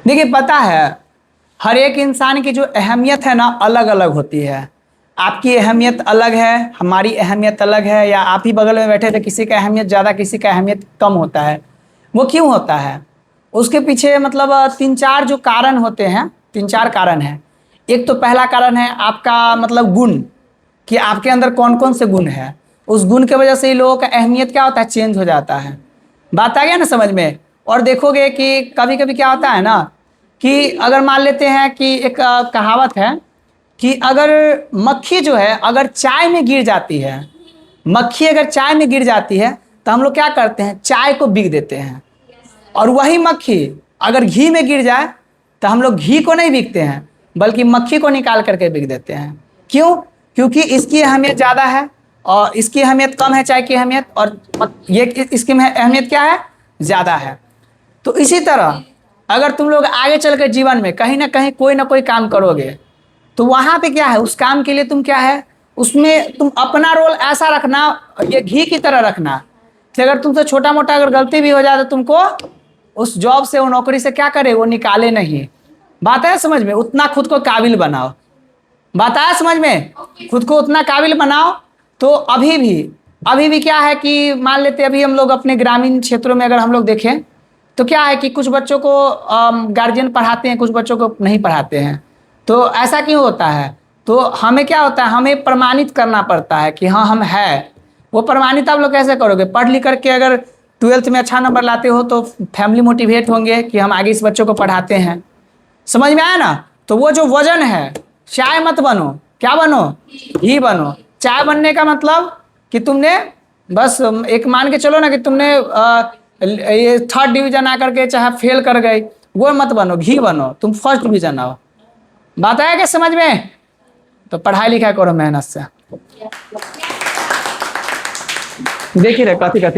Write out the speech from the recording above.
देखिए पता है, हर एक इंसान की जो अहमियत है ना अलग अलग होती है। आपकी अहमियत अलग है, हमारी अहमियत अलग है, या आप ही बगल में बैठे थे, किसी का अहमियत ज़्यादा किसी का अहमियत कम होता है। वो क्यों होता है? उसके पीछे मतलब तीन चार जो कारण होते हैं, तीन चार कारण हैं। एक तो पहला कारण है आपका मतलब गुण, कि आपके अंदर कौन कौन से गुण है। उस गुण के वजह से ही लोगों का अहमियत क्या होता है, चेंज हो जाता है। बात आ गया ना समझ में। और देखोगे कि कभी कभी क्या होता है ना, कि अगर मान लेते हैं कि एक कहावत है कि अगर मक्खी जो है अगर चाय में गिर जाती है, मक्खी अगर चाय में गिर जाती है तो हम लोग क्या करते हैं, चाय को बिक देते हैं। और वही मक्खी अगर घी में गिर जाए तो हम लोग घी को नहीं बिकते हैं, बल्कि मक्खी को निकाल करके बिक देते हैं। क्यों? क्योंकि इसकी अहमियत ज़्यादा है और इसकी अहमियत कम है, चाय की अहमियत, और ये इसकी अहमियत क्या है, ज़्यादा है। तो इसी तरह अगर तुम लोग आगे चल कर जीवन में कहीं ना कोई काम करोगे, तो वहाँ पे क्या है, उस काम के लिए तुम क्या है, उसमें तुम अपना रोल ऐसा रखना, ये घी की तरह रखना कि अगर तुमसे छोटा मोटा अगर गलती भी हो जाए तो तुमको उस जॉब से, वो नौकरी से क्या करे, वो निकाले नहीं। बात है समझ में? उतना खुद को काबिल बनाओ। बात आया समझ में? खुद को उतना काबिल बनाओ। तो अभी भी क्या है कि मान लेते अभी हम लोग अपने ग्रामीण क्षेत्रों में अगर हम लोग देखें तो क्या है कि कुछ बच्चों को गार्जियन पढ़ाते हैं, कुछ बच्चों को नहीं पढ़ाते हैं। तो ऐसा क्यों होता है? तो हमें क्या होता है, हमें प्रमाणित करना पड़ता है कि हाँ हम है। वो प्रमाणित आप लोग कैसे करोगे? पढ़ लिख करके अगर ट्वेल्थ में अच्छा नंबर लाते हो तो फैमिली मोटिवेट होंगे कि हम आगे इस बच्चों को पढ़ाते हैं। समझ में आया ना? तो वो जो वजन है, चाय मत बनो, क्या बनो, घी बनो। चाय बनने का मतलब कि तुमने बस एक मान के चलो ना कि तुमने ये थर्ड डिवीजन आकर के चाहे फेल कर गए, वो मत बनो, घी बनो, तुम फर्स्ट डिवीजन आओ। बात आया क्या समझ में? तो पढ़ाई लिखाई करो मेहनत से। देखिए कथी कथी